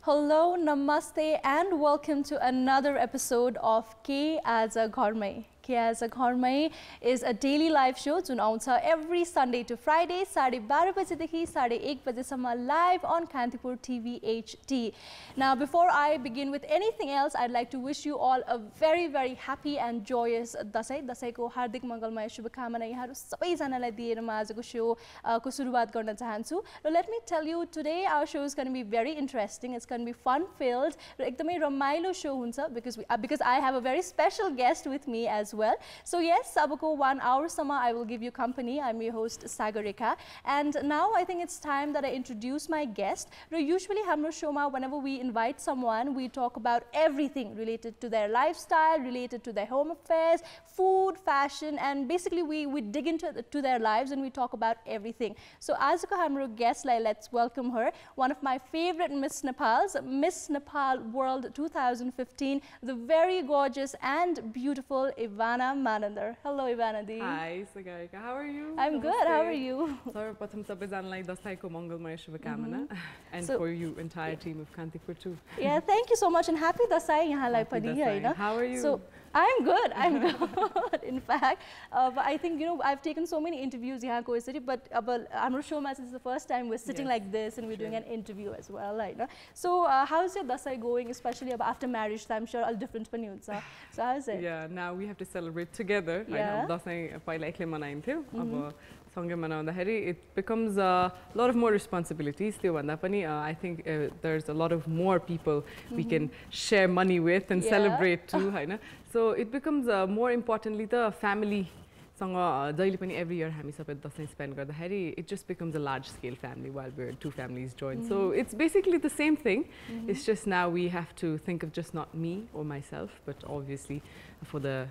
Hello, namaste, and welcome to another episode of Aaja Ghar Mai. Aaja Ghar Mai is a daily live show जुन आउँछ every Sunday to Friday 12:30 बजेदेखि 1:30 बजेसम्म live on Kantipur TV HD. Now, before I begin with anything else, I'd like to wish you all a very, very happy and joyous Dashain. दशैंको हार्दिक मङ्गलमय शुभकामना यहाँहरु सबैजनालाई दिएर म आजको show को सुरुवात गर्न चाहन्छु. Now, let me tell you, today our show is going to be very interesting. It's going to be fun-filled. र एकदमै रमाइलो शो हुन्छ because I have a very special guest with me as well. So yes, abako 1 hour sama I will give you company. I'm your host Sagarika, and now I think it's time that I introduce my guest. Usually hamro show ma whenever we invite someone, we talk about everything related to their lifestyle, related to their home affairs, food, fashion, and basically we dig into their lives and we talk about everything. So azko hamro guest, let's welcome her, one of my favorite Miss Nepals, Miss Nepal World 2015, the very gorgeous and beautiful Evana Manandhar. Hello, Evana Di. Hi, Sagarika. How are you? I'm good. How are you? Sarvapratham sabaijanalai dashaiko mangalmaya shubhakamana, and for you entire team of Kantipur too. Yeah, thank you so much, and happy dasai yahalai pani haina. How are you? So I'm good. I'm good. In fact, but I think I've taken so many interviews yahako यसरी, but hamro show ma this is the first time we're sitting like this and we're doing an interview as well, right? So how's your dasai going, especially after marriage? I'm sure all different pani huncha. So how's it? Yeah, now we have to celebrate together. Yeah. Dasai paila ekle manainthyo. Aba सँगै मनाउँदाखेरि it becomes a lot of more responsibilities. त्यो भन्दा पनि I think there's a lot of more people we can share money with and celebrate too, Hahn? So it becomes more importantly the family सँग जहिले पनि every year हामी सबै Dashain spend गर्दाखेरि it just becomes a large scale family while we're two families joined. So it's basically the same thing. It's just now we have to think of just not me or myself, but obviously for the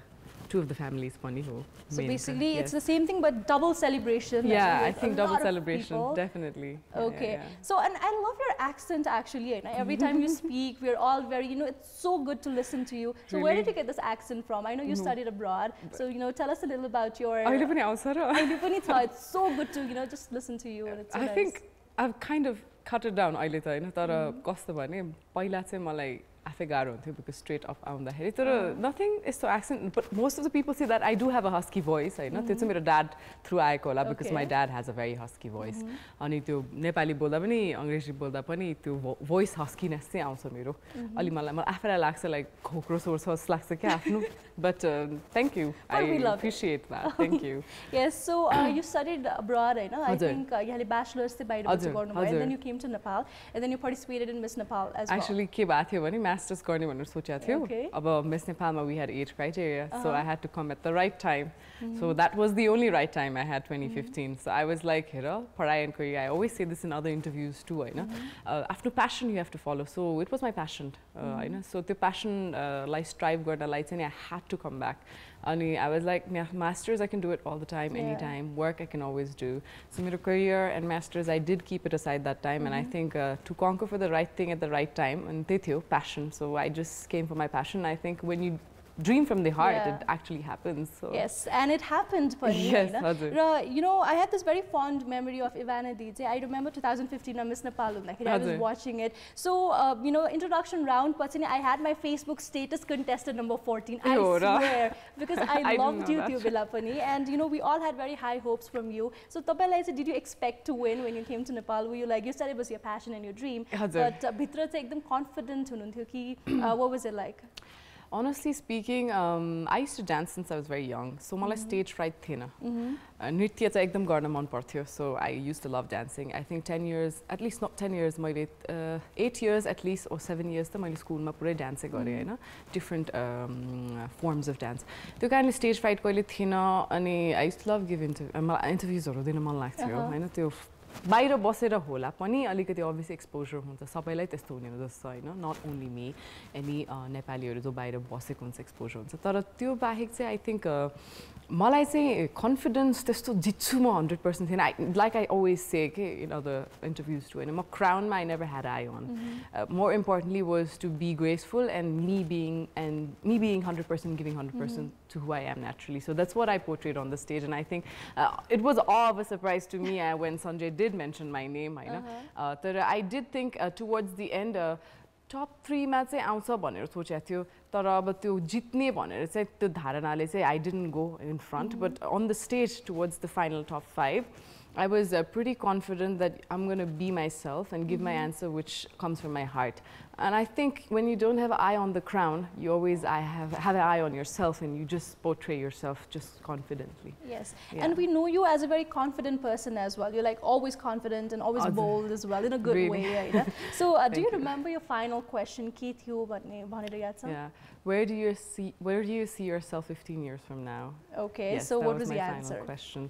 two of the families funny ho. So basically it's the same thing but double celebration. Yeah, I think double celebration, definitely. Okay. So, and I love your accent actually. Every time you speak, we're all very, it's so good to listen to you. So where did you get this accent from? I know you studied abroad. So, tell us a little about your... It's so good to, just listen to you. And it's so I think I've kind of cut it down अहिले त हैन तर कस्तो भने पहिला चाहिँ मलाई आफै गाह्रो हुन्थ्यो because straight up आउँदाखेरि तर nothing is so accent, but most of the people say that I do have a husky voice, हैन त्यो चाहिँ मेरो dad through आएको होला because my dad has a very husky voice. अनि त्यो नेपाली बोल्दा पनि अंग्रेजी बोल्दा पनि त्यो voice huskiness चाहिँ आउँछ मेरो. अलि मलाई आफैलाई लाग्छ like खोक्रो सोर्स जस्तो लाग्छ के आफ्नो, but thank you. I appreciate that. Thank you. Yes, so you studied abroad, Hahn? I think यहाँले bachelor's चाहिँ बाहिर गर्नुभयो, and then you came to Nepal, and then you participated in Miss Nepal as well. Actually के भएको थियो भने masters गर्ने भनेर सोचेको थियो. अब Miss Nepal we had 8 criteria, so I had to come at the right time. So that was the only right time I had, 2015. So I was like, हेर पढाइ and career, I always say this in other interviews too, हैन? आफ्नो passion you have to follow. So it was my passion, Hahn? So त्यो passion लाई strive गर्नलाई चाहिँ I had to come back. And I was like, yeah, masters I can do it all the time, anytime. Work I can always do. So my career and masters I did keep it aside that time, and I think to conquer for the right thing at the right time, and त्यो passion. So I just came for my passion. I think when you dream from the heart, it actually happens. So. Yes, and it happened. Yes, I had this very fond memory of Evana Di. I remember 2015 Miss Nepal. I was watching it. So, introduction round, I had my Facebook status contested number 14. I swear, because I loved you, Bilapani, and we all had very high hopes from you. So, did you expect to win when you came to Nepal? Were you like, you said it was your passion and your dream, but bhitra cha ekdam confident hununthiyo ki what was it like? Honestly speaking, I used to dance since I was very young. So मलाई stage fright थिएन. नृत्य चाहिँ एकदम गर्न मन पर्थ्यो. So I used to love dancing. I think 10 years, at least not 10 years, मैले 8 years at least or 7 years त मैले स्कुलमा पुरै डान्स गरेँ हैन. Different forms of dance. त्यो कारणले stage fright कहिले थिएन अनि I used to love giving interviews-हरु दिन मन लाग्थ्यो हैन. त्यो बाहिर बसेर होला पनि अलिकति obviously exposure हुन्छ सबैलाई त्यस्तो हुने हो जस्तो हैन, not only me, any नेपालीहरु जो बाहिर बसेको हुन्छ exposure हुन्छ. तर त्यो बाहेक चाहिँ I think मलाई चाहिँ confidence त्यस्तो जित्छु म 100% थिएन. Like I always say in other interviews too, and my crown I never had eye on. More importantly was to be graceful and me being 100% giving 100% to who I am naturally. So that's what I portrayed on the stage, and I think it was all of a surprise to me when Sanjay did mention my name. I did think towards the end टप 3 मा चाहिँ आउँछ भनेर सोचेको थियो तर अब त्यो जित्ने भनेर चाहिँ त्यो धारणाले चाहिँ I didn't go in front but on the stage towards the final top 5 I was pretty confident that I'm going to be myself and give my answer which comes from my heart. And I think when you don't have an eye on the crown, you always have an eye on yourself and you just portray yourself just confidently. Yes, and we know you as a very confident person as well. You're like always confident and always bold as well in a good way. Right? So do you remember your final question? Yeah. Where do you see yourself 15 years from now? Okay, yes, so what was the answer? Final question.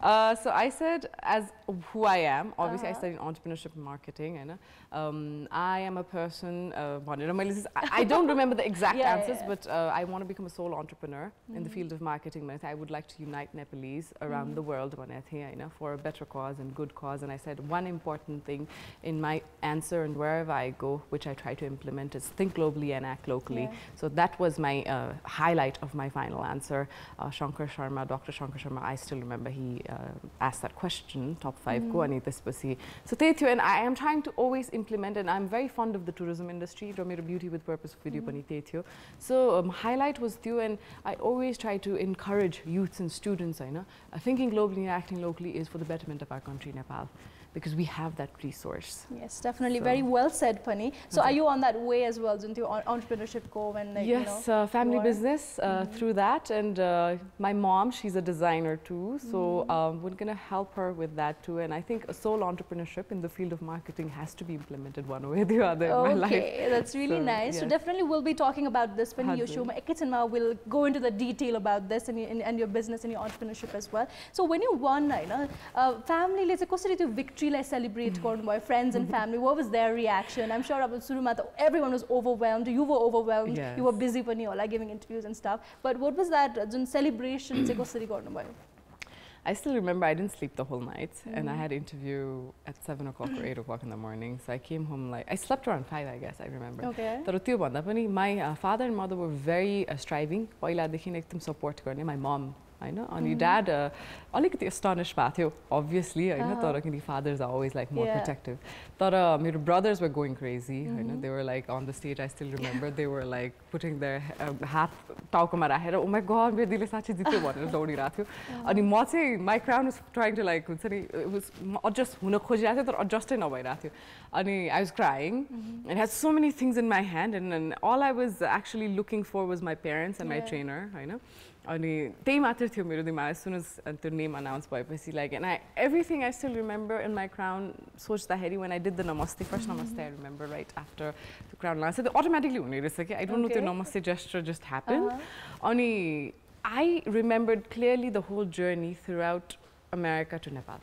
So I said, as who I am, obviously I studied entrepreneurship and marketing, and I am a person, I don't remember the exact answers, but I want to become a sole entrepreneur in the field of marketing. I would like to unite Nepalese around the world for a better cause and good cause. And I said one important thing in my answer and wherever I go, which I try to implement, is think globally and act locally. So that was my highlight of my final answer. Dr. Shankar Sharma, I still remember he asked that question, top 5 ko ani त्यसपछि. So and I am trying to always implement, and I'm very fond of the tourism industry. र मेरो beauty with purpose video पनि त्यही थियो. So highlight was त्यो, and I always try to encourage youths and students thinking globally and acting locally is for the betterment of our country, Nepal, because we have that resource. Yes, definitely. So, very well said, Pani. So are you on that way as well, into entrepreneurship go and yes, family business through that, and my mom, she's a designer too, so we're going to help her with that too. And I think a sole entrepreneurship in the field of marketing has to be implemented one way or the other in my life. Okay, that's really nice. Yes. So definitely we'll be talking about this, Pani. We'll go into the detail about this and your business and your entrepreneurship as well. So when you won, family, let's say, victory, like celebrate my friends and family, what was their reaction? I'm sure everyone was overwhelmed, you were overwhelmed, yes. You were busy giving interviews and stuff, but what was that celebration? I still remember I didn't sleep the whole night, and I had an interview at 7 o'clock or 8 o'clock in the morning, so I came home I slept around 5, I guess, I remember. Okay. My father and mother were very striving, support my mom, and your dad alikati astonished भएको थियो, obviously, तर fathers are always like more protective. But my brothers were going crazy, they were like on the stage, I still remember, they were like putting their hat टाउकोमा राखेर, oh my god, मेरो दिलले साच्चै जित्यो भनेर दौडिरहेको थियो. अनि म चाहिँ my crown was trying to like it was adjust हुन खोजिरहेको थियो तर adjust नभइरहेको थियो. अनि I was crying and had so many things in my hand, and all I was actually looking for was my parents and my trainer, अनि त्यही मात्र थियो मेरो दिमागमा as soon as the name announced भएपछि, like, and everything I still remember in my crown सोच्दाखेरि when I did the namaste, first namaste I remember right after the crown launch, so automatically हुने रहेछ के, I don't know, the namaste gesture just happened. अनि I remembered clearly the whole journey throughout America to Nepal,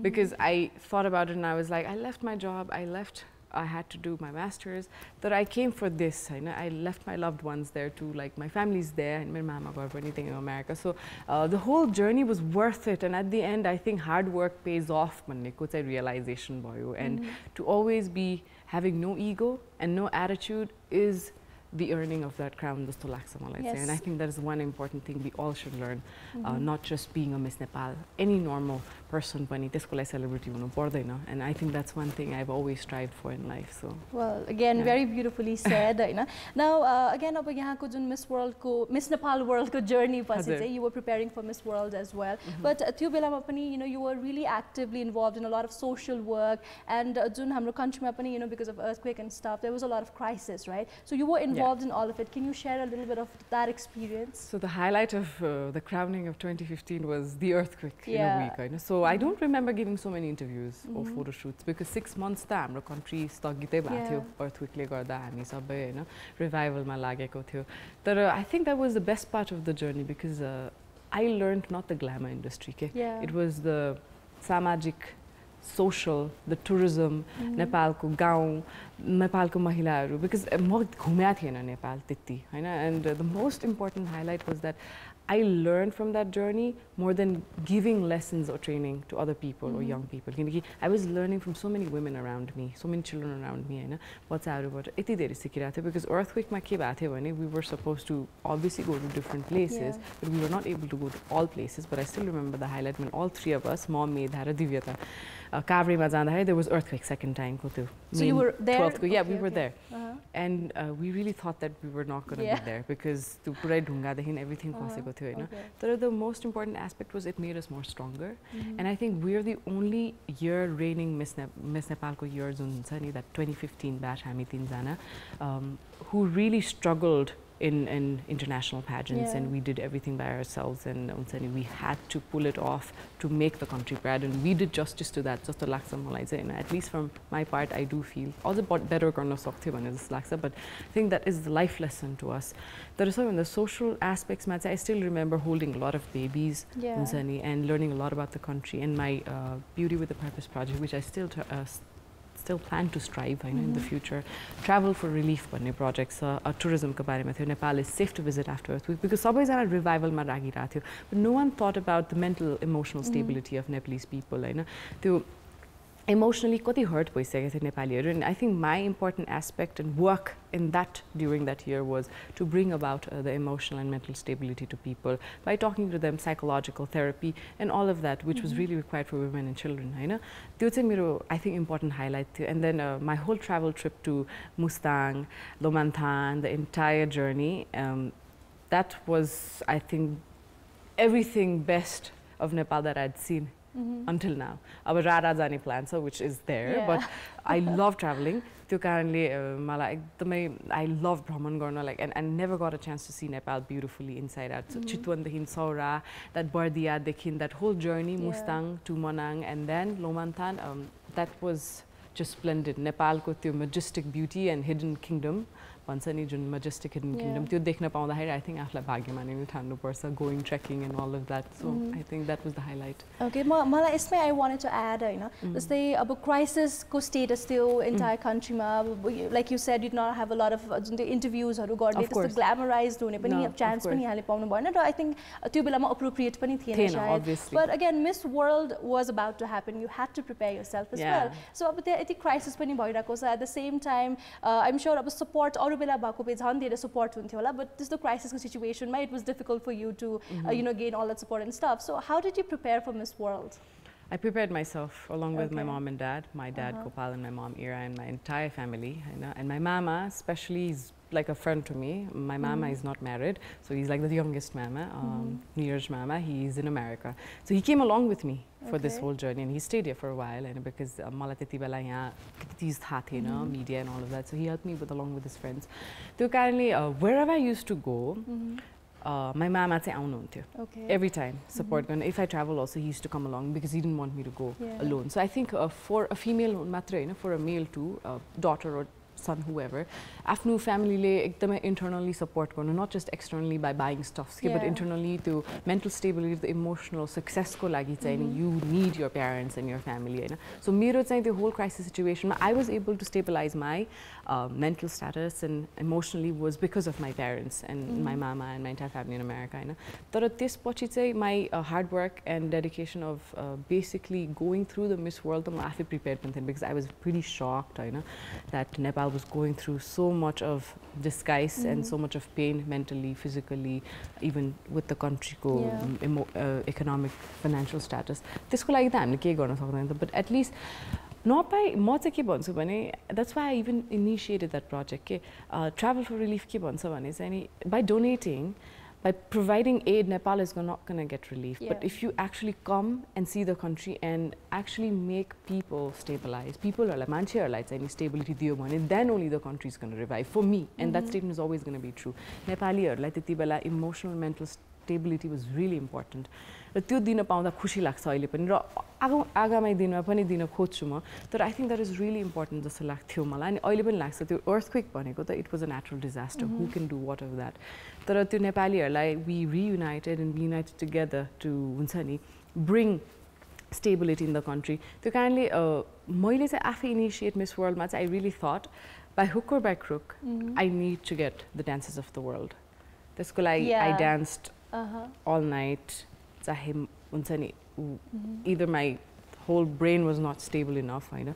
because I thought about it and I was like, I left my job, I had to do my master's, that I came for this. I left my loved ones there too, like my family's there, and my mama got anything in America. So the whole journey was worth it, and at the end, I think hard work pays off. Realization bhayo, and to always be having no ego and no attitude is the earning of that crown, and I think that is one important thing we all should learn, not just being a Miss Nepal, any normal person pani त्यसको लागि celebrity हुनु पर्दैन, and I think that's one thing I've always strived for in life. So well, again, very beautifully said. Now again, अब यहाँको जुन Miss Nepal world को journey पछि चाहिँ you were preparing for Miss World as well, but त्यो बेलामा पनि you were really actively involved in a lot of social work, and जुन हाम्रो countryमा पनि because of earthquake and stuff, there was a lot of crisis, right? So you were involved in all of it. Can you share a little bit of that experience? So the highlight of the crowning of 2015 was the earthquake in a week. So I don't remember giving so many interviews or photo shoots, because 6 months ta हाम्रो country स्थगितै भएको थियो earthquake ले गर्दा, हामी सबै revival मा लागेको थियो. तर I think that was the best part of the journey, because I learned not the glamour industry, it was the samajik, social, the tourism, Nepalko gaon, Nepalko mahilaharu, because म घुमेको थिएन नेपाल त्यति, and the most important highlight was that I learned from that journey more than giving lessons or training to other people or young people. I was learning from so many women around me, so many children around me, what's out of it. Because earthquake ma ke bhayo थियो भने we were supposed to obviously go to different places, but we were not able to go to all places. But I still remember the highlight when all 3 of us, Mom, Medha, and Divyata, काभ्रेमा जाँदाखेरि there was earthquake second time को त्यो. So you were there? 12th को, yeah, we were there. And we really thought that we were not going to be there because त्यो पुरै ढुङ्गादेखि everything खसेको थियो हैन. तर the most important aspect was it made us more stronger. And I think we're the only year reigning Miss Nepal ko year जुन हुन्छ नि, that 2015 batch हामी तीन जना who really struggled in international pageants, and we did everything by ourselves, and we had to pull it off to make the country proud, and we did justice to that. Just लाग्छ मलाई चाहिँ, at least from my part, I do feel also better गर्न सक्थ्यो भने जस्तो लाग्छ, but I think that is the life lesson to us. There are some in the social aspects, I still remember holding a lot of babies and learning a lot about the country, and my Beauty with a Purpose project, which I still plan to strive in the future. Travel for Relief भन्ने projects tourism को बारेमा थियो. Nepal is safe to visit after earthquake because सबैजना revival मा लागिरहेको थियो. But no one thought about the mental emotional stability of Nepalese people हैन. त्यो emotionally कति hurt भइसकेको थियो नेपालीहरु, and I think my important aspect and work in that during that year was to bring about the emotional and mental stability to people by talking to them, psychological therapy and all of that, which was really required for women and children हैन. त्यो चाहिँ मेरो I think important highlight थियो. And then my whole travel trip to Mustang, Lomanthan, the entire journey, that was I think everything best of Nepal that I'd seen until now. Our Rara Jani plan, which is there, but I love traveling. त्यो कारणले मलाई एकदमै I love भ्रमण गर्न, like, and I never got a chance to see Nepal beautifully inside out. So Chitwanदेखि Saura, that Bardiyaदेखि, that whole journey, Mustang to Manang, and then Lomanthan, that was just splendid. Nepalको त्यो majestic beauty and hidden kingdom भन्छ नि, जुन majestic hidden kingdom, त्यो देख्न पाउँदाखेरि I think आफूलाई भाग्यमानी नै ठान्नुपर्छ, going trekking and all of that. So I think that was the highlight. Okay, मलाई यसमै I wanted to add हैन, जस्तै अब crisis को status थियो entire country मा, like you said, you did not have a lot of जुन त्यो interviews हरु गर्ने त्यस्तो glamorized हुने पनि chance पनि यहाँले पाउनु भएन, र I think त्यो बेलामा appropriate पनि थिएन सायद. But again, Miss World was about to happen. You had to prepare yourself as well. So अब त्यहाँ यति crisis पनि भइरहेको छ. At the same time, I'm sure अब support अरु बेला भएको भए झन् धेरै support हुन्थ्यो होला, but त्यस्तो crisis situation मा it was difficult for you to you know, gain all that support and stuff. So how did you prepare for Miss World? I prepared myself along with my mom and dad, my dad Gopal and my mom Ira, and my entire family, and my mama especially is like a friend to me. My mama is not married, so he's like the youngest mama, Neeraj mama. He's in America, so he came along with me for this whole journey, and he stayed here for a while, and because मलाई त्यति बेला यहाँ these थाहा थिएन, media and all of that, so he helped me along with his friends. त्यो कारणले wherever I used to go, my mama चाहिँ आउनुहुन्थ्यो every time support गर्न. If I travel also, he used to come along because he didn't want me to go alone. So I think for a female मात्र हैन, for a male too, daughter or son, whoever, आफ्नो family एकदमै internally support गर्नु, not just externally by buying stuff, but internally to mental stability, the emotional success को लागि चाहिँ you need your parents and your family Hahn. So मेरो चाहिँ the whole crisis situation मा I was able to stabilize my mental status and emotionally was because of my parents and my mama and my entire family in America हैन. तर त्यसपछि चाहिँ my hard work and dedication of basically going through the Miss World, म आफै prepared पनि थिएँ because I was pretty shocked Hahn that Nepal was going through so much of disguise and so much of pain mentally, physically, even with the country ko economic, financial status. त्यसको लागि त हामीले के गर्न सक्दैन, but at least नपाई म चाहिँ के भन्छु भने, that's why I even initiated that project. के Travel for Relief के भन्छ भने चाहिँ नि, by donating, by providing aid, Nepal is not going to get relief. But if you actually come and see the country and actually make people stabilize, people are like मान्छेहरुलाई चाहिँ stability दियो भने, then only the country is going to revive. For me, and that statement is always going to be true. Nepalihरुलाई त्यति बेला emotional, mental stability was really important. र त्यो दिन पाउँदा खुशी लाग्छ अहिले पनि, र आगामी दिनमा पनि दिन खोज्छु म. तर I think that is really important जस्तो लाग्थ्यो मलाई, अनि अहिले पनि लाग्छ. त्यो earthquake भनेको त it was a natural disaster. Who can do what of that? तर त्यो नेपालीहरुलाई we reunited and we united together to हुन्छ नि bring stability in the country. त्यो कारणले मैले चाहिँ आफै initiate Miss World मा चाहिँ I really thought by hook or by crook I need to get the dances of the world. त्यसको लागि I danced all night. चाहे हुन्छ नि either my whole brain was not stable enough Hahn.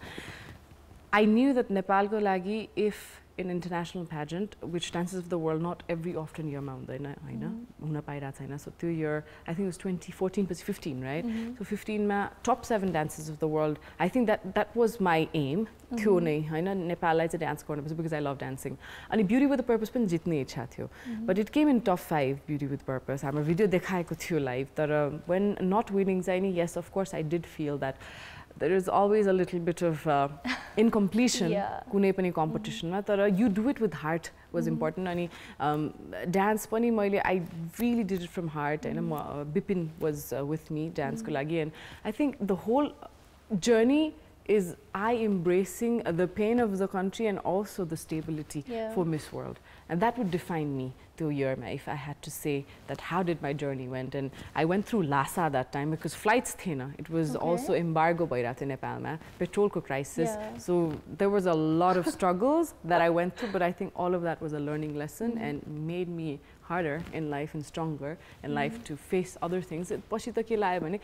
I knew that Nepal ko लागि if an international pageant, which Dances of the World, not every often year ma hundaina haina huna paira chaina. So त्यो year I think it was 2014 पछि 15, right? So 15 ma top 7 dances of the world. I think that was my aim. थियो नै हैन नेपाललाई चाहिँ dance गर्नुपर्छ because I love dancing. अनि Beauty with a Purpose पनि जित्ने इच्छा थियो. But it came in top 5 Beauty with Purpose. हाम्रो भिडियो देखाएको थियो live. तर when not winning चाहिँ नि, yes of course I did feel that there is always a little bit of incompletion कुनै पनि competition मा. तर you do it with heart was important. अनि dance पनि मैले I really did it from heart. Hahn Bipin was with me dance को लागि, and I think the whole journey is I embracing the pain of the country and also the stability for Miss World, and that would define me till year if I had to say that how did my journey went. And I went through Lhasa that time because flights thena. It was also embargo bhairate Nepal ma, petrol ko crisis, so there was a lot of struggles that I went through, but I think all of that was a learning lesson and made me harder in life and stronger in life to face other things. पछि त के लाग्यो भने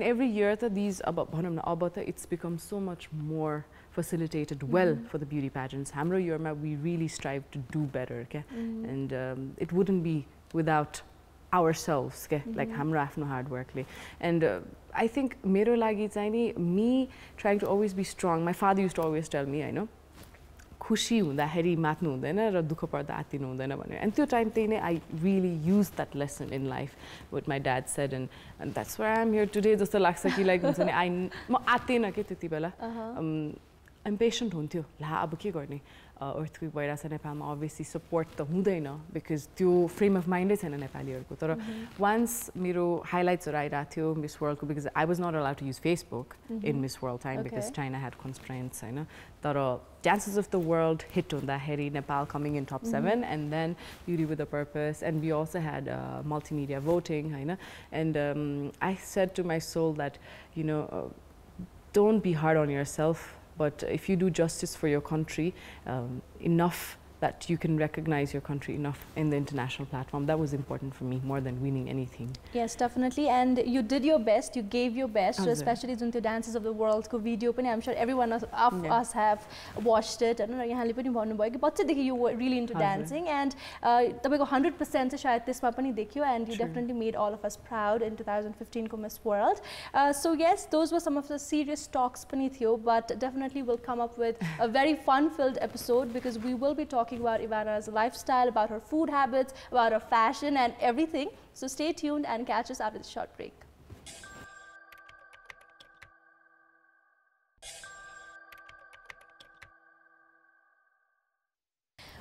every year त these अब भनौं न अब त it's become so much more facilitated well for the beauty pageants. हाम्रो year मा we really strive to do better, okay? And it wouldn't be without ourselves, okay? Like हाम्रो आफ्नो hard work ले. And I think मेरो लागि चाहिँ नि me trying to always be strong. My father used to always tell me, I know, खुशी हुँदाखेरि मात्नु हुँदैन र दुःख पर्दा आत्तिनु हुँदैन भनेर. And त्यो time त्यही नै I really used that lesson in life, what my dad said, and that's where I'm here today. जस्तो लाग्छ कि like हुन्छ नि म आत्तेन के त्यति बेला. Impatient हुन्थ्यो ला अब के गर्ने, earthquake भइरहेछ नेपालमा, obviously support त हुँदैन because त्यो frame of mind छैन नेपालीहरुको. तर once मेरो highlights आइरहेको थियो Miss World को, because I was not allowed to use Facebook in Miss World time because China had constraints, हैन. तर Dances of the World hit हुँदाखेरि Nepal coming in top 7, and then Beauty with a Purpose, and we also had multimedia voting, Hahn. And I said to my soul that, you know, don't be hard on yourself, but if you do justice for your country enough that you can recognize your country enough in the international platform, that was important for me more than winning anything. Yes, definitely. And you did your best, you gave your best, especially in the Dances of the World ko video pani, I'm sure everyone of us have watched it. And yahanle pani bhannu bhayo ki bachchadekhi you were really into dancing, and tapaiko 100% cha shayad tesma pani dekhyo, and you definitely made all of us proud in 2015 ko Miss World. So yes, those were some of the serious talks pani thiyo, but definitely we'll come up with a very fun-filled episode because we will be talking about Evana's lifestyle, about her food habits, about her fashion and everything. So stay tuned and catch us after this short break.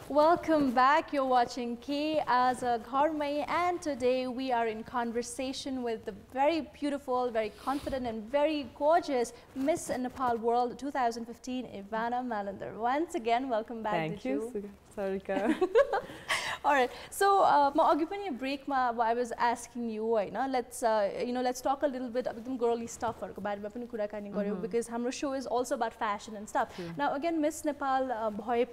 Welcome back. You're watching Aaja Ghar Mai, and today we are in conversation with the very beautiful, very confident and very gorgeous Miss Nepal World 2015, Evana Manandhar. Once again, welcome back. Thank you, Sagarika. All right. So, a break I was asking you, let's let's talk a little bit about girly stuff because our show is also about fashion and stuff. Now, again, Miss Nepal,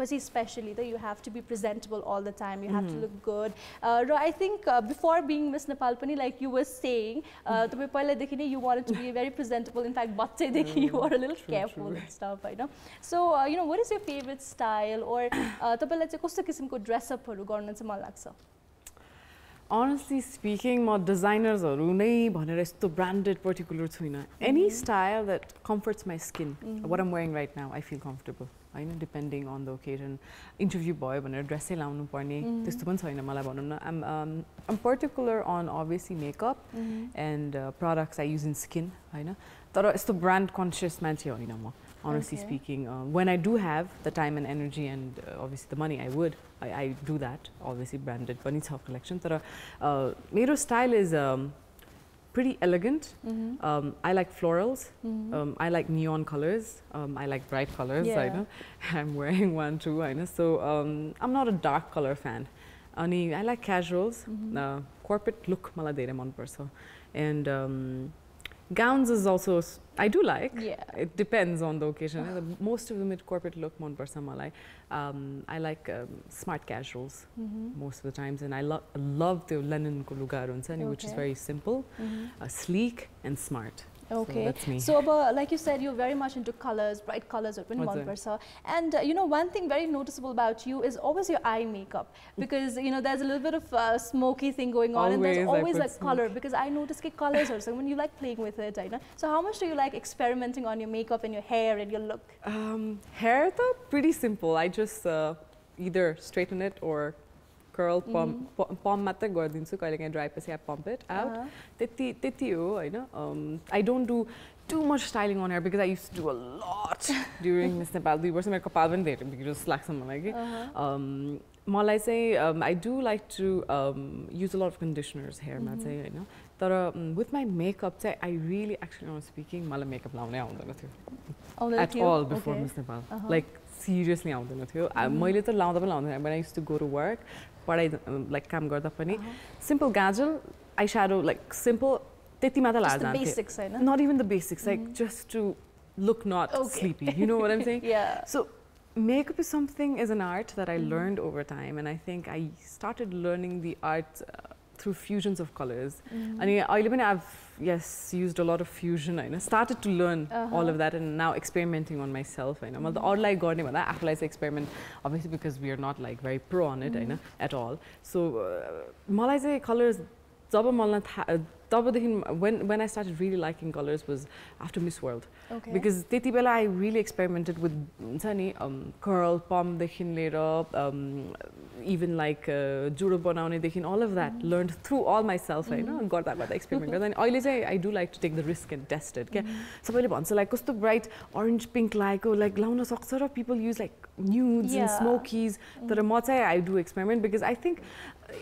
especially, you have to be presentable all the time. You have to look good. I think before being Miss Nepal, like you were saying, you wanted to be very presentable. In fact, you were a little careful and stuff. So, what is your favorite style, or dress up? Honestly speaking, my designers are branded particular. Any style that comforts my skin. What I'm wearing right now, I feel comfortable. I know, depending on the occasion. Interview boy, dress I'm particular on obviously makeup and products I use in skin. It's the brand conscious man. Honestly speaking, when I do have the time and energy and obviously the money, I do that. Obviously branded, but it's collection. My style is pretty elegant. I like florals. I like neon colors. I like bright colors. I know. I'm wearing one too. I know. So I'm not a dark color fan. I like casuals. Corporate look mala dere man parcha. And gowns is also I do like. It depends on the occasion. Most of them with corporate look mon parcha malai. I like smart casuals most of the times, and I love the linen ko lugaru huncha ni, which is very simple, sleek and smart. Okay. So that's me. So, like you said, you're very much into colors, bright colors. And you know, one thing very noticeable about you is always your eye makeup, because you know there's a little bit of smoky thing going on, and there's always like color. Because I notice that colors also when you like playing with it, I know. So, how much do you like experimenting on your makeup and your hair and your look? Hair, though, pretty simple. I just either straighten it or curl, palm matter gardinsu, kahilekai dry पछि I pump it out. त्यति हो हैन. I don't do too much styling on hair because I used to do a lot during Miss Nepal 2 वर्ष मेरो कपाल पनि धेरै बिग्रियो जस्तो लाग्छ मलाई कि. मलाई चाहिँ I do like to use a lot of conditioners hair मा चाहिँ हैन. तर with my makeup चाहिँ I really actually honestly speaking मलाई makeup लाउनै आउँदैन थियो at all before Miss Nepal. Like seriously आउँदैन थियो. मैले त लाउँदा पनि लाउँदैन. When I used to go to work, पढाइ like काम गर्दा पनि simple gajal, eyeshadow, like simple त्यति मात्र लाएर जान्थे. Just the basics, Hahn? Not even the basics, like just to look not sleepy. You know what I'm saying? Yeah. So makeup is an art that I learned over time, and I think I started learning the art through fusions of colors. And I've used a lot of fusion. I started to learn all of that, and now experimenting on myself. I know. Or like gardening, I apply experiment obviously because we are not like very pro on it. I know at all. So, Malaysia colors. When I started really liking colors was after Miss World. Okay. Because त्यति बेला I really experimented with curl, palm देखिन लिएर even like जुडो बनाउने देखिन, all of that learned through all myself हैन. गर्दा experiment गर्दा. अनि अहिले चाहिँ I do like to take the risk and test it. सबैले भन्छ like कस्तो bright orange pink लागेको like लाउन सक्छ र people use like nudes and smokies. तर म चाहिँ I do experiment because I think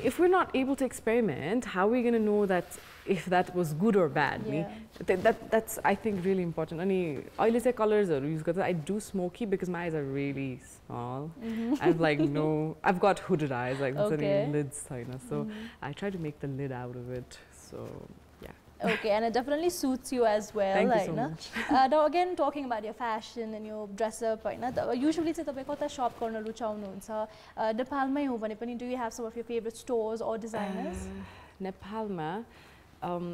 if we're not able to experiment, how are we going to know that if that was good or bad? That's I think really important. And I say colors are used because I do smoky because my eyes are really small. I've got hooded eyes, like lids, so I try to make the lid out of it. So yeah. Okay, and it definitely suits you as well. Thank you so much. Now again, talking about your fashion and your dress up, usually चाहिँ तपाईं कता shop गर्न रुचाउनुहुन्छ? नेपालमै हो भने पनि, do you have some of your favorite stores or designers? Nepalma,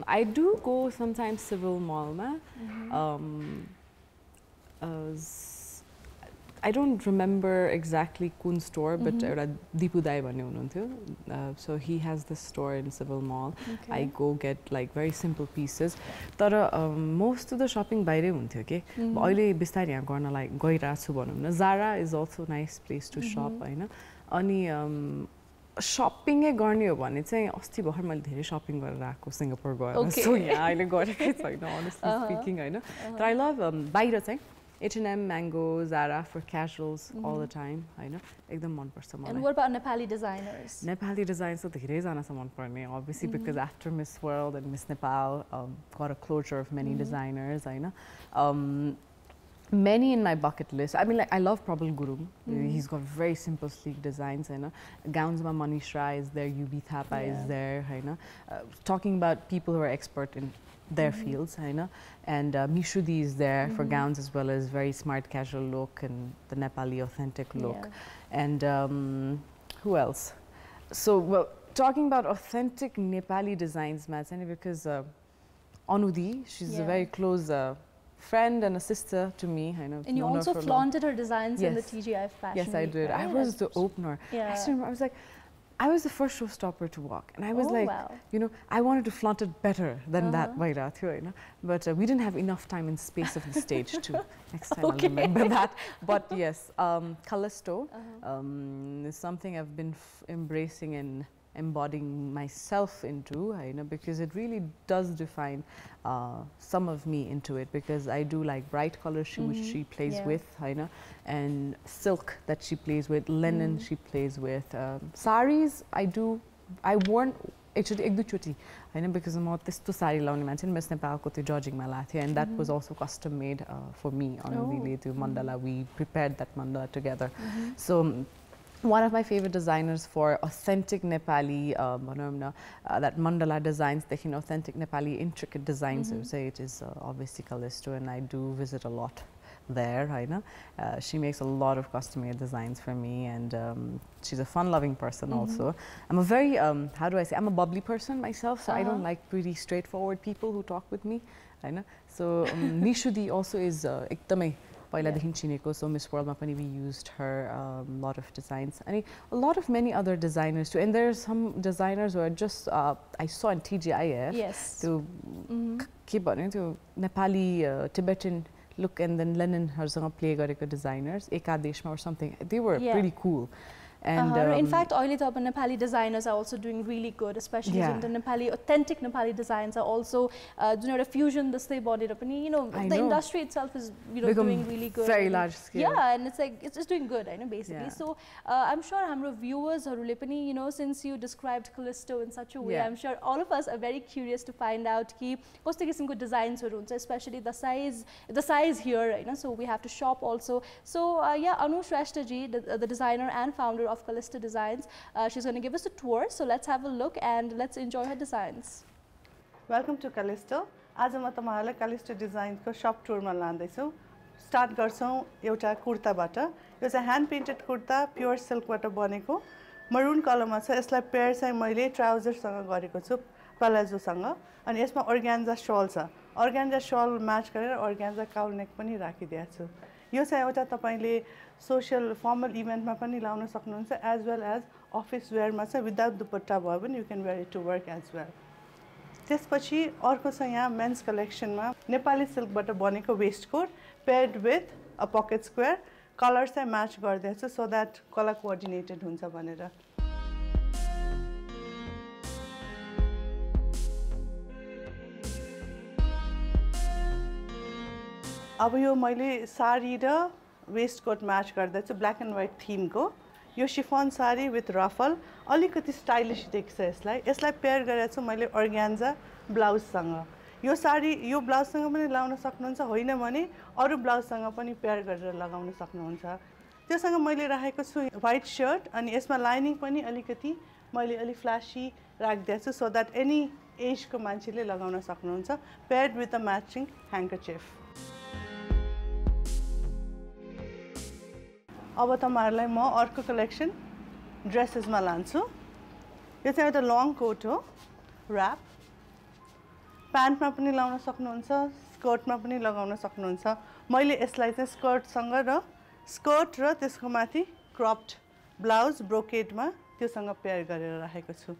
I do go sometimes Civil Mall ma. I don't remember exactly kun store, but Deepu Dai bhanne hununtyo. So he has this store in Civil Mall. I go get like very simple pieces. Tara most of the shopping bahirai huन्थ्यो के. अहिले बिस्तारै यहाँ गर्न like गइरहेछु भनौँ न. Zara is also a nice place to shop हैन. अनि shopping गर्ने हो भने चाहिँ अस्ति भर्खर मैले धेरै shopping गरेर आएको सिङ्गापुर गएर. So यहाँ अहिले गरेकै छैन honestly speaking Hahn. But I love बाहिर चाहिँ H&M, Mango, Zara for casuals all the time. I know. Ekdam मन पर्छ मलाई. And what about Nepali designers? Nepali designers, so धेरै जना छ मन पर्ने. Obviously because after Miss World and Miss Nepal, got a closure of many designers. I know. Many in my bucket list. I mean, like I love Prabal Gurung. He's got very simple, sleek designs. I know. Gowns ma Manish Rai is there. UB Thapa is there. I know. Talking about people who are expert in their fields, I know. And Mishudi is there for gowns as well as very smart casual look and the Nepali authentic look. And who else? So, well, talking about authentic Nepali designs, Matsani, because Anudi, she's a very close friend and a sister to me. I know. And you also flaunted her designs in the TGI Fashion Week. Yes, I did. I was the opener. I still remember, I was like, I was the first showstopper to walk, and I was you know, I wanted to flaunt it better than that, but we didn't have enough time and space of the stage too. Next time I'll remember that. But yes, Callisto is something I've been embracing and embodying myself into, because it really does define some of me into it, because I do like bright colors which she plays with, and silk that she plays with, linen she plays with, saris I worn actually ek duy choti because म त्यस्तो साडी लाउने मान्छे नि Miss Nepalको त्यो जजिङमा लाथ्यो, and that was also custom made for me on the mandala. We prepared that mandala together. So one of my favorite designers for authentic Nepali, that mandala designs, the authentic Nepali intricate designs, I would say it is obviously Callisto, and I do visit a lot there, होइन. She makes a lot of custom-made designs for me, and she's a fun-loving person also. I'm a very, how do I say, I'm a bubbly person myself, so I don't like pretty straightforward people who talk with me, होइन. So Nishudi also is ekdamai पहिलादेखि चिनेको, so Miss World मा पनि we used her lot of designs, and a lot of many other designers too, and there's some designers who are just I saw in TGIF to के भन्यो त्यो Nepali Tibetan look and then Leninहरूसँग play गरेको designers एकादेशमा or something, they were pretty cool. And in fact, अहिले त अब Nepali designers are also doing really good, especially the Nepali authentic Nepali designs are also जुन एउटा fusion जस्तै बनेर पनि, you know, the industry itself is, you know, doing really good. Very large scale. Yeah, and it's like it's doing good, I know, basically. So I'm sure हाम्रो viewers हरूले पनि, you know, since you described Callisto in such a way, I'm sure all of us are very curious to find out कि कस्तो किसिमको designsहरू हुन्छ, especially the size here, you know, so we have to shop also. So yeah, Anu Shrestha ji, the designer and founder of Callisto Designs. She's going to give us a tour, so let's have a look and let's enjoy her designs. Welcome to Callisto. आज म तपाईहरुलाई Callisto Designs को shop tour मा लान्दैछु. Start गर्छौं एउटा कुर्ताबाट. यो चाहिँ hand painted kurta pure silk बाट बनेको मरून कलरमा छ. यसलाई पेयर चाहिँ मैले ट्राउजर सँग गरेको छु, प्लाजो सँग, अनि यसमा organza shawl छ. Organza shawl म्याच गरेर organza cowl neck पनि राखिदिएको छु. यो चाहिँ एउटा तपाईले सोशल फर्मल इभेन्टमा पनि लाउन सक्नुहुन्छ, as well as अफिस वेयरमा चाहिँ विदाउट दुपट्टा भयो भने you can wear it to work as well. त्यसपछि अर्को छ यहाँ मेन्स कलेक्सनमा नेपाली सिल्कबाट बनेको waistcoat paired with a pocket square. Colour चाहिँ म्याच गर्दैछु so that कलर कोअर्डिनेटेड हुन्छ भनेर. अब यो मैले साडी र वेस्ट कोट म्याच गर्दैछु ब्ल्याक एन्ड व्हाइट थीम को. यो शिफॉन साडी विथ रफल, अलिकति स्टाइलिश देख्छ यसलाई. यसलाई पेयर गरेछु मैले organza ब्लाउज सँग. यो साडी यो ब्लाउज सँग पनि लाउन सक्नुहुन्छ, होइन भने अरु ब्लाउज सँग पनि पेयर गरेर लगाउन सक्नुहुन्छ. त्यससँग मैले राखेको छु व्हाइट शर्ट, अनि यसमा लाइनिङ पनि अलिकति मैले अलि फ्ल्याशी राख्दैछु so that any एज को मान्छेले लगाउन सक्नुहुन्छ, paired with a matching handkerchief. अब तपाईहरुलाई म अर्को कलेक्सन ड्रेसेसमा लान्छु. यो चाहिँ एउटा लङ कोट हो, र्याप. प्यान्टमा पनि लाउन सक्नुहुन्छ, स्कर्टमा पनि लगाउन सक्नुहुन्छ. मैले यसलाई चाहिँ स्कर्ट र त्यसको माथि क्रप्ड ब्लाउज ब्रोकेडमा त्योसँग पेयर गरेर राखेको छु.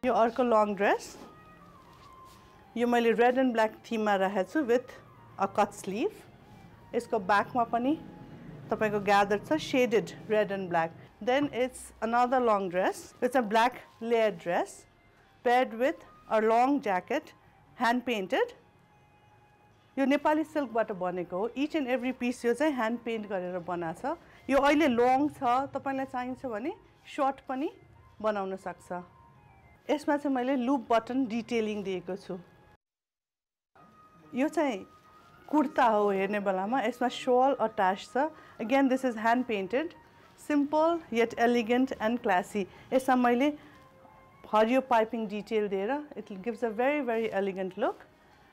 यो अर्को लङ ड्रेस. यो मैले रेड एन्ड ब्ल्याक थीममा राखेको छु विथ अ कट स्लीव. यसको ब्याकमा पनि तपाईको ग्यादर छ shaded red and black. Then it's another long dress. It's a black layer dress paired with a long jacket, hand painted. यो नेपाली सिल्कबाट बनेको हो. each and every piece यो चाहिँ hand paint गरेर बनाछ. यो अहिले लङ छ, तपाईलाई चाहिन्छ भने शॉर्ट पनि बनाउन सक्छ. यसमा चाहिँ मैले लूप बटन डिटेलिङ दिएको छु. यो चाहिँ कुर्ता हो हेर्ने बेलामा. यसमा shawl अट्याच छ. again this is hand painted, simple yet elegant and classy. यसमा मैले हरियो पाइपिङ डिटेल दिएर it gives a very elegant look.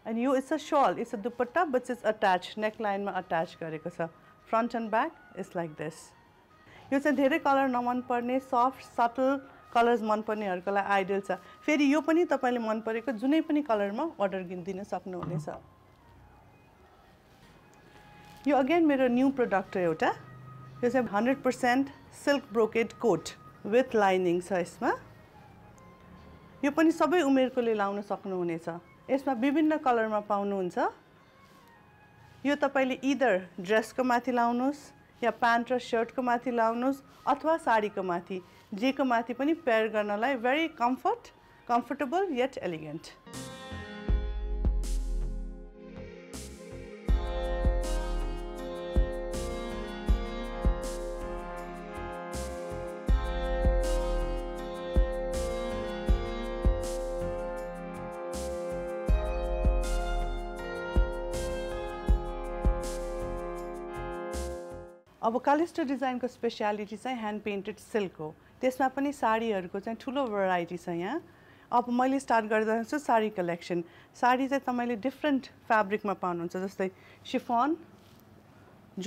and you it's a shawl, it's a dupatta but it's attached, neckline मा attach गरेको छ. front and back is like this. यो चाहिँ धेरै colour नमन पर्ने soft subtle कलर्स मन पर्नेहरुको लागि ideal छ. फेरि यो पनि तपाईले मन परेको जुनै पनि कलरमा अर्डर दिन सक्नुहुनेछ. यो अगेन मेरो न्यू प्रोडक्ट हो एउटा. यो चाहिँ 100% silk brocade coat with lining छ यसमा. यो पनि सबै उमेरकोले लाउन सक्नुहुनेछ. यसमा विभिन्न कलरमा पाउनुहुन्छ. यो तपाईले इदर ड्रेसको माथि लाउनुस् या प्यान्ट र शर्टको माथि लाउनुस् अथवा साडीको माथि जेको माथि पनि पेयर गर्नलाई very comfortable yet elegant. अब कालिस्टो डिजाइनको स्पेशलिटी चाहिँ ह्यान्ड पेन्टेड सिल्क हो त्यसमा पनि साडीहरूको चाहिँ ठुलो भेराइटी छ यहाँ अब मैले स्टार्ट गर्दा छु साडी कलेक्सन साडी चाहिँ तपाईले डिफरेन्ट फ्याब्रिकमा पाउनुहुन्छ जस्तै शिफोन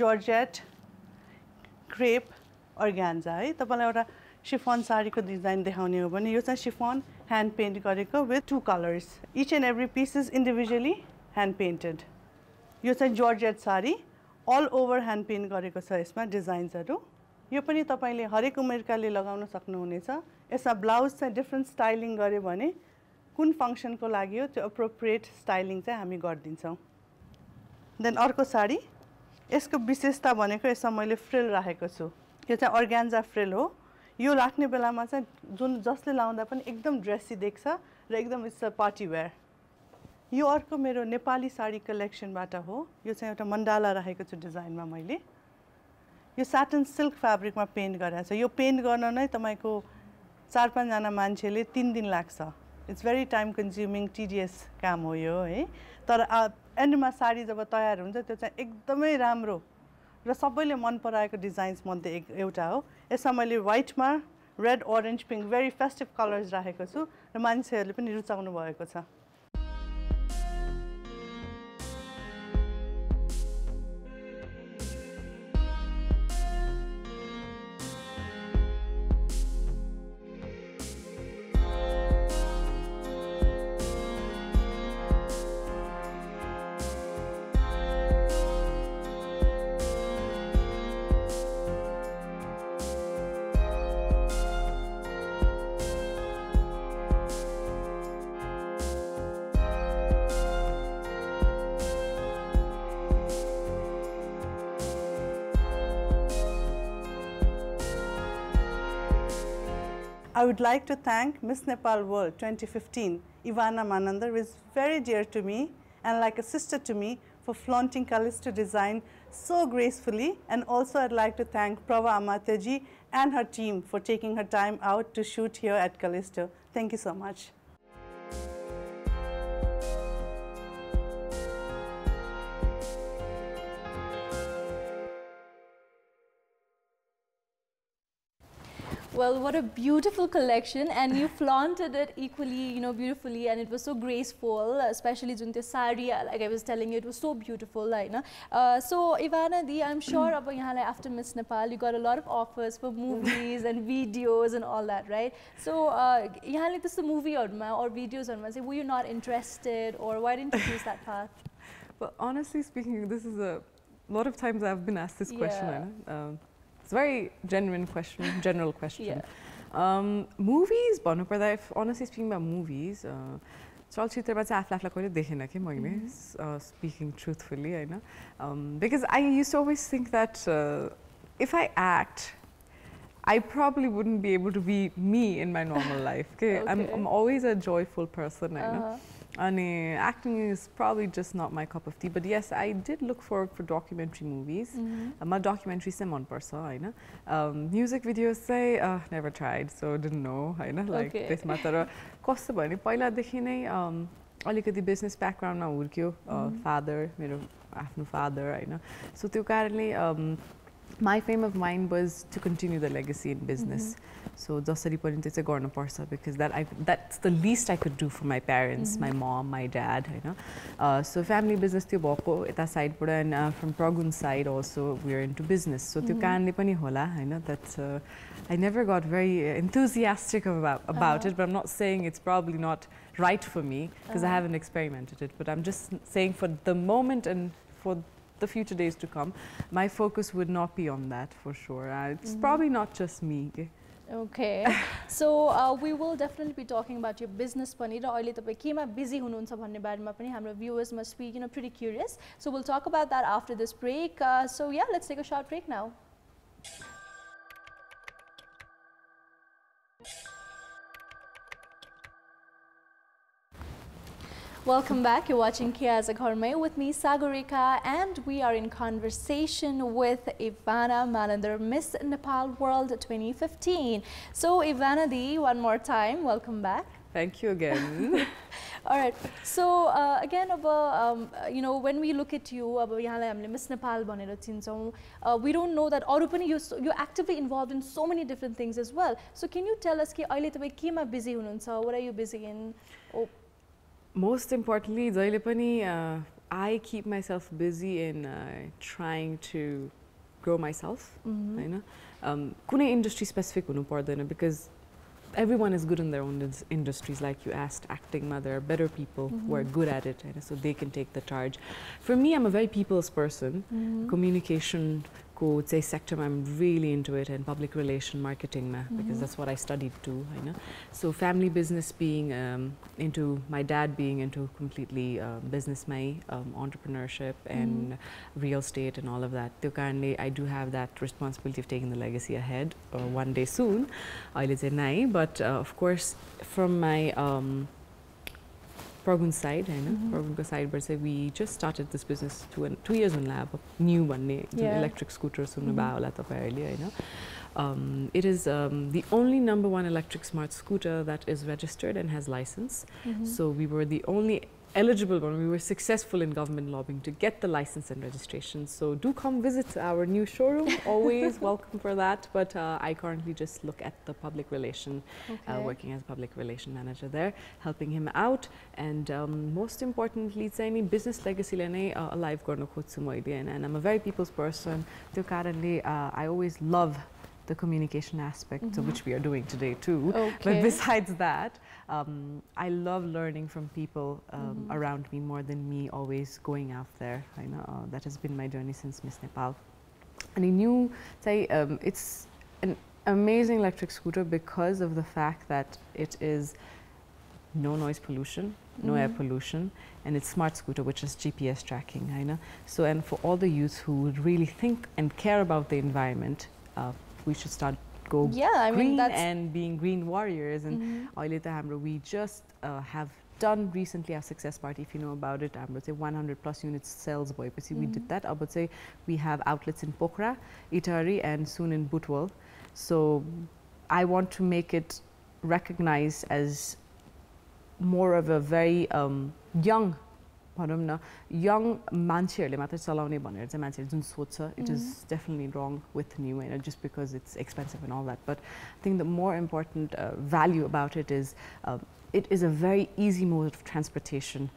जर्जेट क्रेप अर्गान्जा है तपाईलाई एउटा शिफोन साडीको डिजाइन देखाउने हो भने यो चाहिँ शिफोन ह्यान्ड पेन्ट गरेको with 2 colours each and every piece is individually hand painted यो चाहिँ georgette sari all over hand paint गरेको छ यसमा डिजाइन्सहरु यो पनि तपाईले हरेक उमेरकाले लगाउन सक्नुहुनेछ यसमा ब्लाउज चाहिँ डिफरेन्ट स्टाइलिङ गर्यो भने कुन फंक्सनको लागि हो त्यो एप्रोप्रिएट स्टाइलिङ चाहिँ हामी गर्दिन्छौं देन अर्को साडी यसको विशेषता भनेको यसमा मैले फ्रिल राखेको छु यो चाहिँ अर्गान्जा फ्रिल हो यो राख्ने बेलामा चाहिँ जुन जसले लाउँदा पनि एकदम ड्रेसी देख्छ र एकदम इट्स अ पार्टी वेयर यो अर्को मेरो नेपाली साडी कलेक्सनबाट हो यो चाहिँ एउटा मण्डाला राखेको छु डिजाइनमा मैले यो साटन सिल्क फ्याब्रिकमा पेन्ट गरेको छ यो पेन्ट गर्न नै तपाईको 4-5 जना मान्छेले 3 दिन लाग्छ it's very time consuming tedious काम हो यो है तर एन्डमा साडी जब तयार हुन्छ त्यो चाहिँ एकदमै राम्रो र सबैले मन पराएको डिजाइन्स मध्ये एउटा हो यसमा मैले व्हाइटमा रेड ऑरेन्ज पिंक भेरी फेस्टिभ कलर्स राखेको छु र मान्छेहरूले पनि रुचाउनु भएको छ I would like to thank Miss Nepal World 2015, Evana Manandhar, who is very dear to me and like a sister to me for flaunting Kalisto design so gracefully. And also I'd like to thank Prava Amatyaji and her team for taking her time out to shoot here at Kalisto. Thank you so much. Well, what a beautiful collection, and you flaunted it equally, you know, beautifully, and it was so graceful, especially junte sari, like I was telling you, it was so beautiful, right? So, Evana Di, I'm sure after Miss Nepal, you got a lot of offers for movies and videos and all that, right? So, this is the movie or videos or say, were you not interested, or why didn't you choose that path? Well, honestly speaking, this is a lot of times I've been asked this question. It's a very genuine question, general question. Movies, honestly speaking about movies, speaking truthfully, I know. Because I used to always think that if I act, I probably wouldn't be able to be me in my normal life. Okay? I'm always a joyful person, I know. And acting is probably just not my cup of tea. But yes, I did look forward for documentary movies. My documentary is one person, I know. Music videos say never tried, so didn't know, I know. Like this matter. Cost bhani पहिला देखि नै अलिकति business background मा हुर्क्यो father मेरो आफ्नो father, I know. So त्यो कारणले my frame of mind was to continue the legacy in business. So jasari pani tyo चाहिँ गर्नु पर्छ because that's the least I could do for my parents, my mom, my dad, you know. So family business त्यो भएको यता side बाट and from Pragun's side also we are into business. So त्यो कारणले पनि होला, you know, that I never got very enthusiastic about it, but I'm not saying it's probably not right for me because I haven't experimented it, but I'm just saying for the moment and for the future days to come, my focus would not be on that for sure. It's probably not just me. Okay. So we will definitely be talking about your business pani ra aile tapai kema busy hununcha bhanne barema pani hamro viewers must be pretty curious. So we'll talk about that after this break. So yeah, let's take a short break now. Welcome back. You're watching Aaja Ghar Mai with me, Sagarika, and we are in conversation with Evana Manandhar, Miss Nepal World 2015. So, Evana Di, one more time, welcome back. Thank you again. All right. So again, when we look at you, Miss Nepal, we don't know that you're actively involved in so many different things as well. So can you tell us, busy what are you busy in? Oh. Most importantly, I keep myself busy in trying to grow myself. Kunai industry specific because everyone is good in their own industries. Like you asked, acting, there are better people who are good at it, so they can take the charge. For me, I'm a very people's person. Communication sector, I'm really into it, and public relation marketing because that's what I studied too. So family business being into, my dad being into completely business, entrepreneurship and real estate and all of that. I do have that responsibility of taking the legacy ahead one day soon. But of course, from my Progun's side, Progun's side, but we just started this business 2 years in lab, new one, electric scooters. It is the only #1 electric smart scooter that is registered and has license. So we were the only eligible one. We were successful in government lobbying to get the license and registration. So do come visit our new showroom. Always welcome for that. But I currently just look at the public relation, working as public relation manager there, helping him out. And most importantly, it's any business legacy alive and I'm a very people's person. I always love the communication aspect, of which we are doing today too. But besides that, I love learning from people around me more than me always going out there. I know that has been my journey since Miss Nepal. And I knew, it's an amazing electric scooter because of the fact that it is no noise pollution, no air pollution, and it's smart scooter, which is GPS tracking. I know. So, and for all the youth who would really think and care about the environment, we should start green and being green warriors. And we just have done recently our success party, if you know about it. I would say 100+ units sales boy. We did that. I would say we have outlets in Pokhara, Itari, and soon in Butwal. So I want to make it recognized as more of a very young मान्छेहरुले मात्र चलाउने भनेर चाहिँ मान्छेहरु जुन सोच्छ, it is definitely wrong with new, just because it's expensive and all that. But I think the more important value about it is a very easy mode of transportation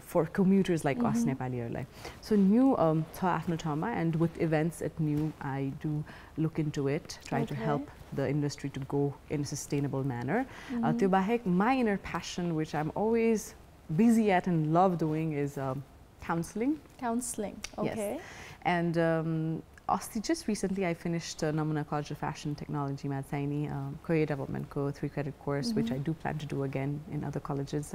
for commuters like us, Nepalihरुलाई. So new छ आफ्नो ठाउँमा, and with events at new, I do look into it, try to help the industry to go in a sustainable manner. त्यो बाहेक, my inner passion, which I'm always busy at and love doing, is counseling. Counseling, okay. Yes. And just recently I finished Namuna College of Fashion Technology Career Development 3-credit course, which I do plan to do again in other colleges,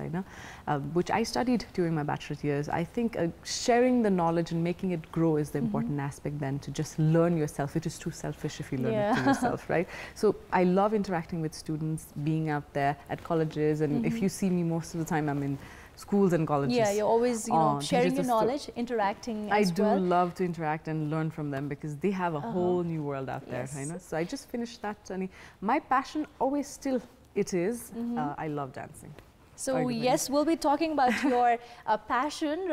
which I studied during my bachelor's years. I think sharing the knowledge and making it grow is the important aspect than to just learn yourself. It is too selfish if you learn it to yourself, right? So I love interacting with students, being out there at colleges, and if you see me most of the time, I'm in schools and colleges. Yeah, you're always, sharing your knowledge, interacting as well. I do love to interact and learn from them because they have a whole new world out there. So I just finished that. And my passion always still it is. I love dancing. So yes, we'll be talking about your passion.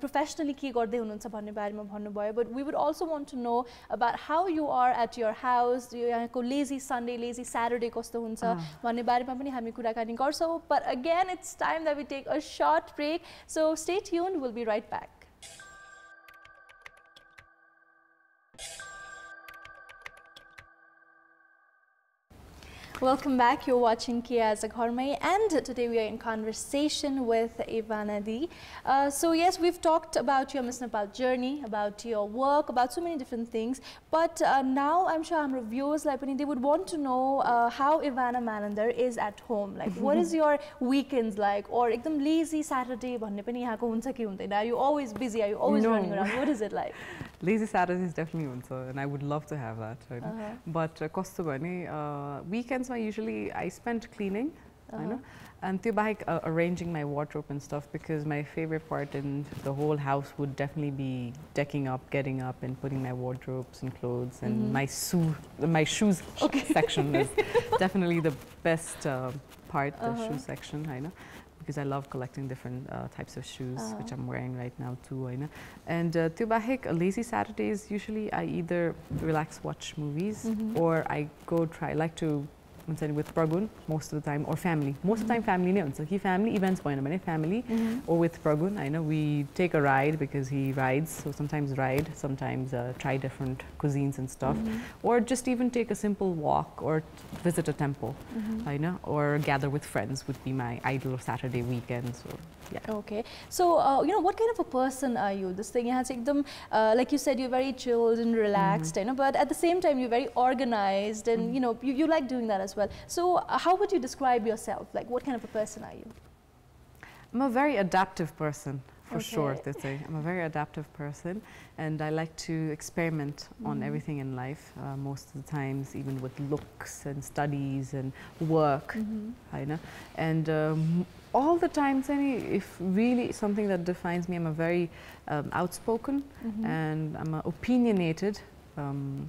Professionally के गर्दै हुनुहुन्छ भन्ने बारेमा भन्नुभयो, but we would also want to know about how you are at your house. यहाँको lazy Sunday, lazy Saturday कस्तो हुन्छ भन्ने बारेमा पनि हामी कुराकानी गर्छौं. But again, it's time that we take a short break. So stay tuned. We'll be right back. Welcome back. You're watching Aaja Ghar Mai, and today we are in conversation with Evana Di. So yes, we've talked about your Miss Nepal journey, about your work, about so many different things. But now I'm sure our viewers, like, they would want to know how Evana Manandhar is at home. Like, what is your weekends like, or ekdam lazy Saturday? Are you always busy? Are you always running around? What is it like? Lazy Saturdays definitely also, and I would love to have that. Right? But weekends usually I spend cleaning, I know, and arranging my wardrobe and stuff, because my favorite part in the whole house would definitely be decking up, getting up, and putting my wardrobes and clothes and my shoes section is definitely the best part, the shoe section, I know. Because I love collecting different types of shoes, which I'm wearing right now too. I know. And lazy Saturdays, usually I either relax, watch movies, or I go like to with Pragun most of the time, or family. Most of the time family ne huncha. He family events family, or with Pragun, I know we take a ride because he rides, so sometimes ride, sometimes try different cuisines and stuff, or just even take a simple walk or visit a temple, I know, or gather with friends would be my ideal Saturday weekend. So yeah. Okay. So, you know, what kind of a person are you? This thing has like you said, you're very chilled and relaxed, you know, but at the same time, you're very organized, and you know, you like doing that as well. So, how would you describe yourself? Like, what kind of a person are you? I'm a very adaptive person, for sure. I'm a very adaptive person, and I like to experiment on everything in life. Most of the times, even with looks and studies and work, I know. And all the times, if really something that defines me, I'm a very outspoken, and I'm opinionated, and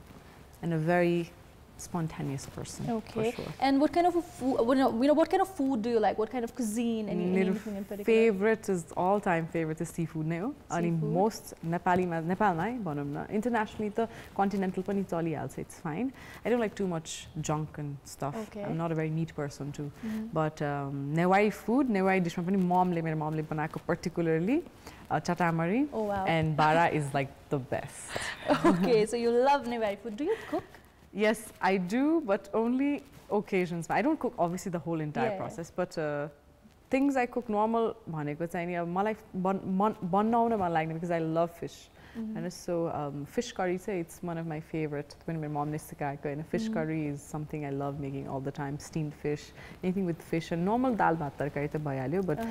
a very spontaneous person. Okay. For sure. And what kind of food? What kind of food do you like? What kind of cuisine? Anything in particular? Favorite is all-time favorite is seafood. And most Nepal internationally, the continental pani chalihalcha, it's fine. I don't like too much junk and stuff. Okay. I'm not a very neat person too. But Newari food, Newari dish, my mom banako particularly. Chatamari. Oh wow. And bara is like the best. Okay, so you love Newari food. Do you cook? Yes, I do, but only occasions. I don't cook obviously the whole entire process, but things I cook normal, because I love fish. And so fish curry, it's one of my favorite. When my mom makes fish curry is something I love making all the time. Steamed fish, anything with fish, and normal dal bhat tarkari ta bhayalyo, but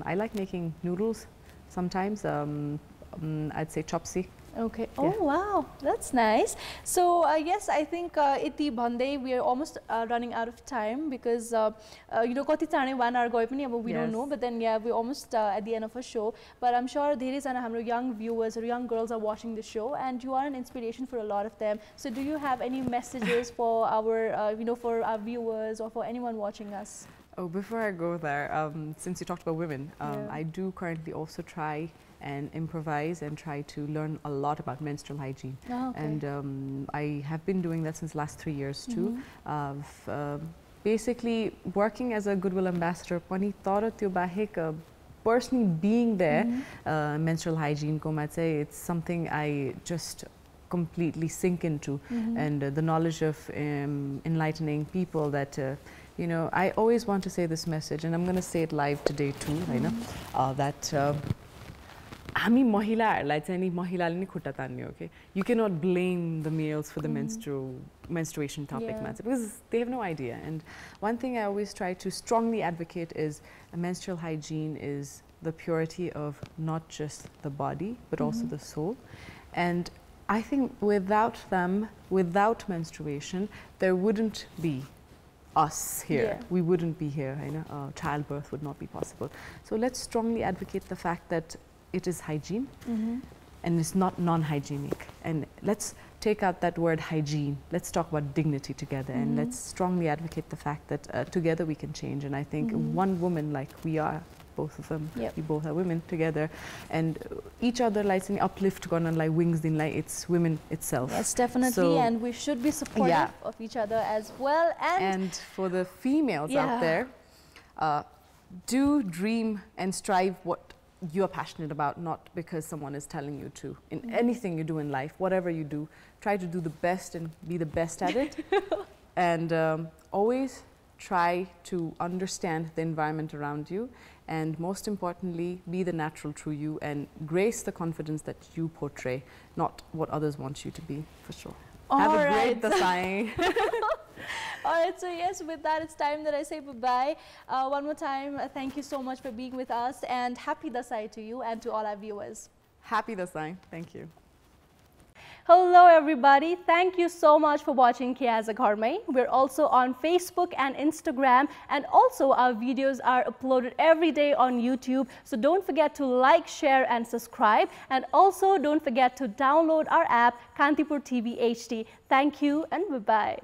I like making noodles sometimes. I'd say chopsy. Okay. Oh wow, that's nice. So yes, I think iti bhande we are almost running out of time, because you know, kati chane 1 hour gayo pani we don't know, but then yeah, we're almost at the end of a show. But I'm sure there is young viewers or young girls are watching the show, and you are an inspiration for a lot of them. So do you have any messages for our you know, for our viewers or for anyone watching us? Oh, before I go there, since you talked about women, I do currently also try and improvise and try to learn a lot about menstrual hygiene. Oh, okay. And I have been doing that since the last 3 years too. Basically working as a goodwill ambassador, pani tara tyo bahek personally being there, menstrual hygiene ko ma chahi, it's something I just completely sink into, and the knowledge of enlightening people that you know, I always want to say this message, and I'm going to say it live today too, I know, that हामी महिलाहरुलाई चाहिँ नि महिलाले नै खुट्टा तान्ने हो के. You cannot blame the males for the menstruation topic, because they have no idea. And one thing I always try to strongly advocate is menstrual hygiene is the purity of not just the body but also the soul. And I think without them, without menstruation, there wouldn't be us here. We wouldn't be here. You know, childbirth would not be possible. So let's strongly advocate the fact that it is hygiene, and it's not non-hygienic. And let's take out that word hygiene. Let's talk about dignity together, and let's strongly advocate the fact that together we can change. And I think one woman, like we are, both of them, we both are women together, and each other like uplift gonna like wings in like it's women itself. Yes, definitely, so, and we should be supportive of each other as well. And for the females out there, do dream and strive what you're passionate about, not because someone is telling you to. In anything you do in life, whatever you do, try to do the best and be the best at it. and always try to understand the environment around you, and most importantly, be the natural true you and grace the confidence that you portray, not what others want you to be, for sure. Have a great Dasai. All right, so yes, with that, it's time that I say bye-bye. One more time, thank you so much for being with us, and happy Dasai to you and to all our viewers. Happy Dasai. Thank you. Hello everybody, thank you so much for watching Aaja Ghar Mai. We're also on Facebook and Instagram, and also our videos are uploaded every day on YouTube. So don't forget to like, share and subscribe, and also don't forget to download our app Kantipur TV HD. Thank you and bye-bye.